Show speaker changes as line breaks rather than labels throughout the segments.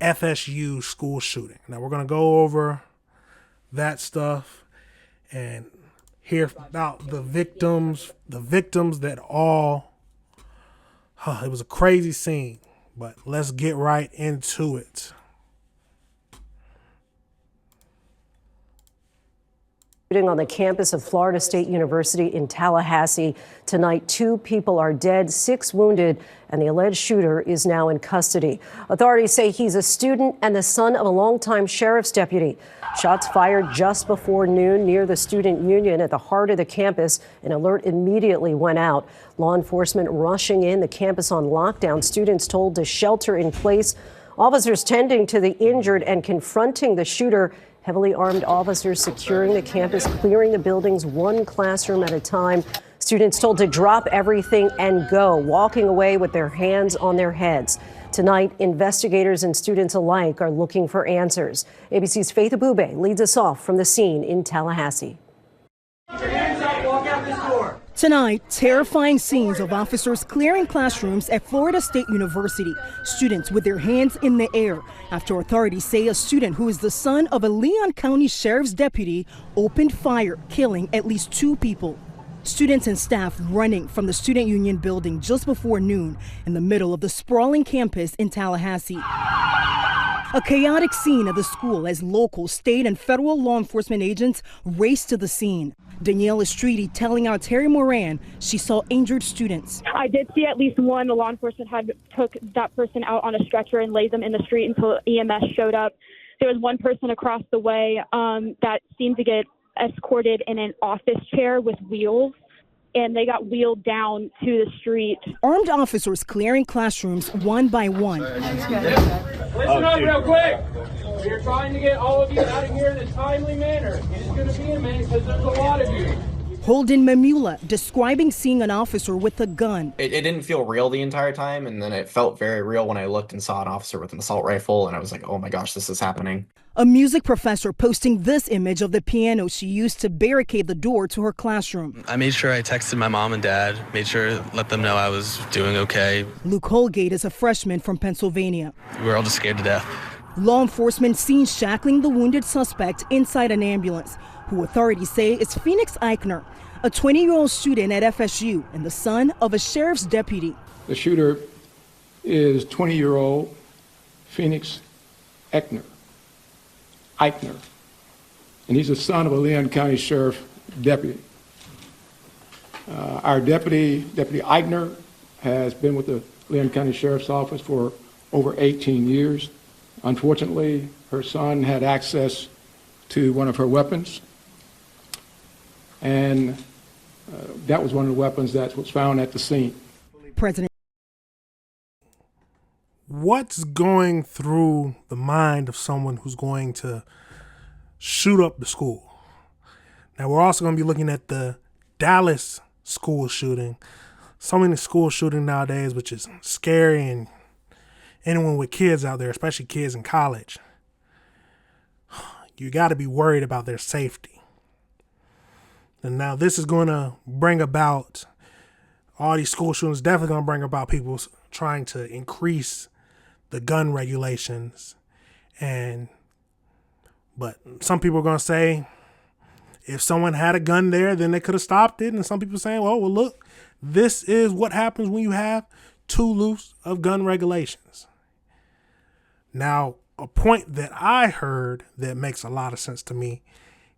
FSU school shooting. Now we're going to go over that stuff and hear about the victims that all, it was a crazy scene, but let's get right into it.
On the campus of Florida State University in Tallahassee tonight, 2 people are dead, 6 wounded, and the alleged shooter is now in custody. Authorities say he's a student and the son of a longtime sheriff's deputy. Shots fired just before noon near the student union at the heart of the campus. An alert immediately went out. Law enforcement rushing in, the campus on lockdown, students told to shelter in place. Officers tending to the injured and confronting the shooter. Heavily armed officers securing the campus, clearing the buildings one classroom at a time. Students told to drop everything and go, walking away with their hands on their heads. Tonight, investigators and students alike are looking for answers. ABC's Faith Abube leads us off from the scene in Tallahassee.
Keep your hands up, walk out this door.
Tonight, terrifying scenes of officers clearing classrooms at Florida State University. Students with their hands in the air after authorities say a student who is the son of a Leon County Sheriff's deputy opened fire, killing at least 2 people. Students and staff running from the student union building just before noon in the middle of the sprawling campus in Tallahassee. A chaotic scene at the school as local, state, and federal law enforcement agents race to the scene. Danielle Estridi telling our Terry Moran she saw injured students.
I did see at least one. The law enforcement had took that person out on a stretcher and laid them in the street until EMS showed up. There was one person across the way that seemed to get escorted in an office chair with wheels, and they got wheeled down to the street.
Armed officers clearing classrooms one by one.
Listen up real quick. We are trying to get all of you out of here in a timely manner. It is going to be a minute because there's a lot of you.
Holden Mamula describing seeing an officer with a gun.
It didn't feel real the entire time, and then it felt very real when I looked and saw an officer with an assault rifle, and I was like, oh my gosh, this is happening.
A music professor posting this image of the piano she used to barricade the door to her classroom.
I made sure I texted my mom and dad, made sure to let them know I was doing okay.
Luke Holgate is a freshman from Pennsylvania.
We were all just scared to death.
Law enforcement seen shackling the wounded suspect inside an ambulance, who authorities say is Phoenix Eichner, a 20-year-old student at FSU and the son of a sheriff's deputy.
The shooter is 20-year-old Phoenix Eichner, and he's the son of a Leon County Sheriff deputy. Our Deputy Eichner, has been with the Leon County Sheriff's Office for over 18 years. Unfortunately, her son had access to one of her weapons, and that was one of the weapons that was found at the scene.
President.
What's going through the mind of someone who's going to shoot up the school? Now, we're also going to be looking at the Dallas school shooting. So many school shooting nowadays, which is scary, and anyone with kids out there, especially kids in college, you got to be worried about their safety. And now this is going to bring about, all these school shootings definitely going to bring about people trying to increase the gun regulations. But some people are going to say, if someone had a gun there, then they could have stopped it. And some people are saying, well, look, this is what happens when you have too loose of gun regulations. Now, a point that I heard that makes a lot of sense to me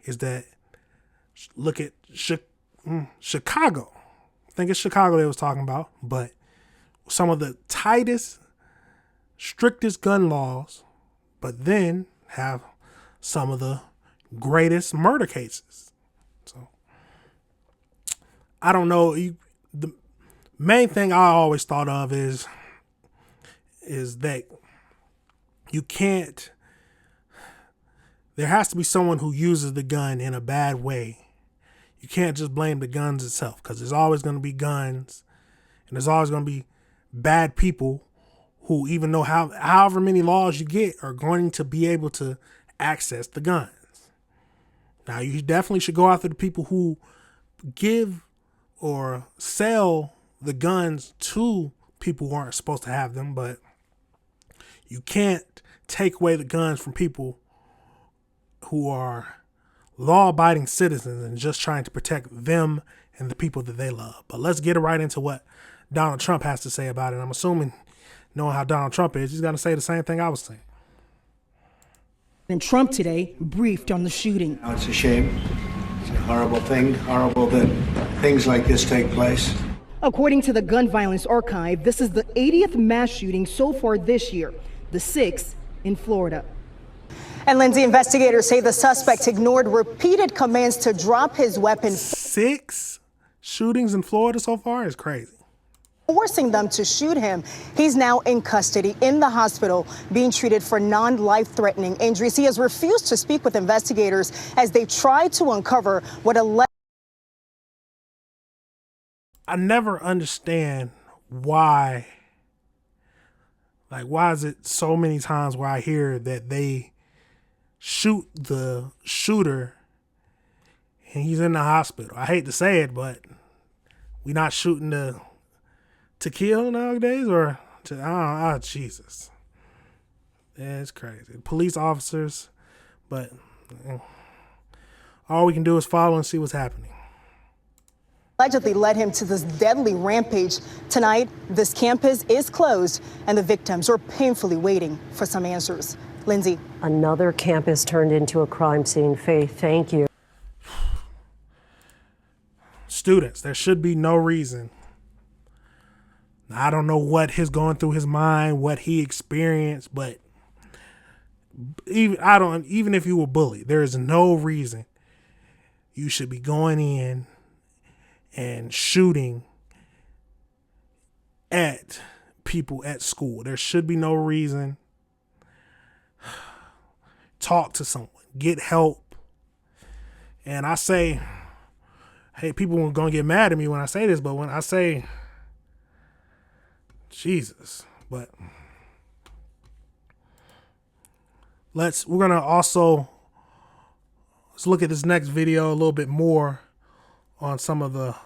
is that, look at Chicago. I think it's Chicago they was talking about, but some of the tightest, strictest gun laws, but then have some of the greatest murder cases. So I don't know. The main thing I always thought of is that you can't, there has to be someone who uses the gun in a bad way. You can't just blame the guns itself, because there's always going to be guns, and there's always going to be bad people who, even though however many laws you get, are going to be able to access the guns. Now, you definitely should go after the people who give or sell the guns to people who aren't supposed to have them, but you can't take away the guns from people who are law-abiding citizens and just trying to protect them and the people that they love. But let's get right into what Donald Trump has to say about it. I'm assuming, knowing how Donald Trump is, he's going to say the same thing I was saying.
And Trump today briefed on the shooting.
It's a shame. It's a horrible thing. Horrible that things like this take place.
According to the Gun Violence Archive, this is the 80th mass shooting so far this year, the 6th in Florida.
And Lindsay, investigators say the suspect ignored repeated commands to drop his weapon.
6 shootings in Florida so far is crazy.
Forcing them to shoot him. He's now in custody in the hospital being treated for non-life-threatening injuries. He has refused to speak with investigators as they try to uncover what
I never understand why. Like, why is it so many times where I hear that they shoot the shooter and he's in the hospital? I hate to say it, but we not shooting to kill nowadays, or to, Jesus. Yeah, it's crazy. Police officers, but all we can do is follow and see what's happening.
Allegedly led him to this deadly rampage. Tonight, this campus is closed and the victims are painfully waiting for some answers. Lindsay.
Another campus turned into a crime scene. Faith, thank you.
Students, there should be no reason. I don't know what is going through his mind, what he experienced, but even if you were bullied, there is no reason you should be going in and shooting at people at school. There should be no reason. Talk to someone, get help. And I say, hey, people are going to get mad at me when I say this, but when I say, Jesus, but let's look at this next video a little bit more on some of a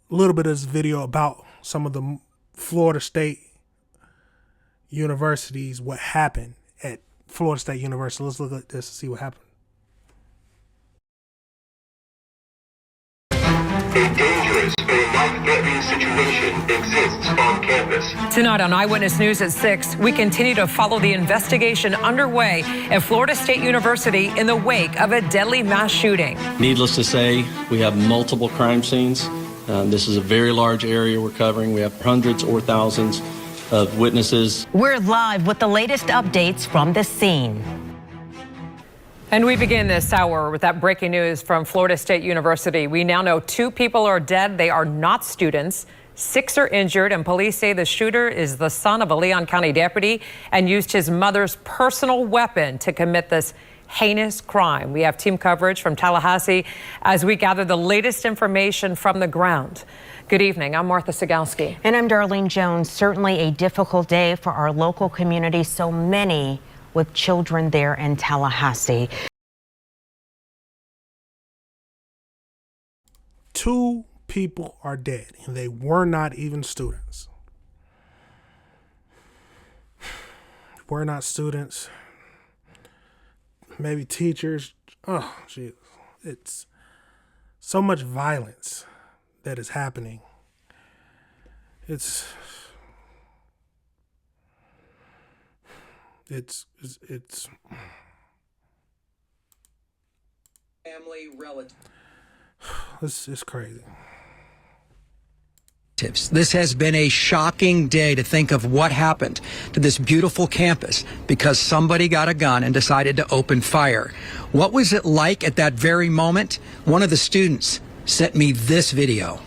little bit of this video about some of the Florida State universities, what happened at Florida State University. Let's look at this and see what happened.
A dangerous and life-threatening situation exists on campus.
Tonight on Eyewitness News at 6, we continue to follow the investigation underway at Florida State University in the wake of a deadly mass shooting.
Needless to say, we have multiple crime scenes. This is a very large area we're covering. We have hundreds or thousands of witnesses.
We're live with the latest updates from the scene.
And we begin this hour with that breaking news from Florida State University. We now know 2 people are dead. They are not students. 6 are injured, and police say the shooter is the son of a Leon County deputy and used his mother's personal weapon to commit this heinous crime. We have team coverage from Tallahassee as we gather the latest information from the ground. Good evening. I'm Martha Sigalski.
And I'm Darlene Jones. Certainly a difficult day for our local community. So many with children there in Tallahassee.
2 people are dead, and they were not even students. Were not students. Maybe teachers. Oh, Jesus. It's so much violence that is happening. It's
family relative.
It's crazy.
This has been a shocking day to think of what happened to this beautiful campus because somebody got a gun and decided to open fire. What was it like at that very moment? One of the students sent me this video.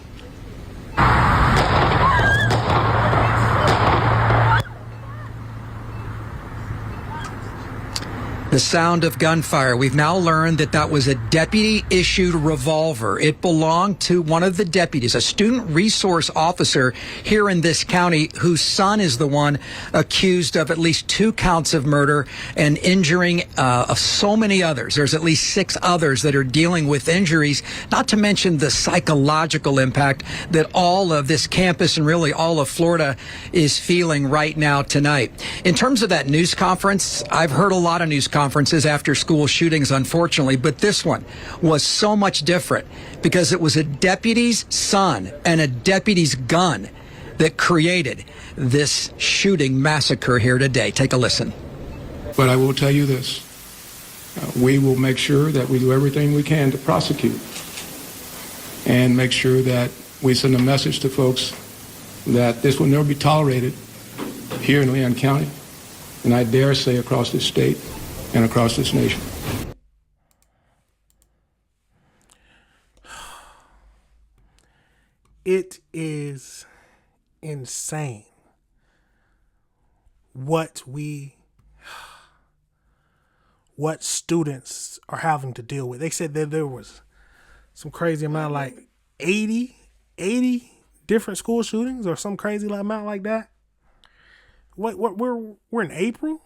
The sound of gunfire. We've now learned that that was a deputy-issued revolver. It belonged to one of the deputies, a student resource officer here in this county, whose son is the one accused of at least 2 counts of murder and injuring of so many others. There's at least 6 others that are dealing with injuries, not to mention the psychological impact that all of this campus and really all of Florida is feeling right now tonight. In terms of that news conference, I've heard a lot of news conferences after school shootings, unfortunately, but this one was so much different because it was a deputy's son and a deputy's gun that created this shooting massacre here today. Take a listen.
But I will tell you this. We will make sure that we do everything we can to prosecute and make sure that we send a message to folks that this will never be tolerated here in Leon County, and I dare say across this state and across this nation.
It is insane what students are having to deal with. They said that there was some crazy amount, like 80 different school shootings or some crazy amount like that. What we're in April?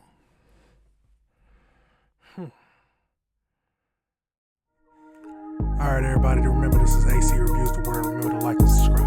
All right, everybody, remember this is AC Reviews the Word. Remember to like and subscribe.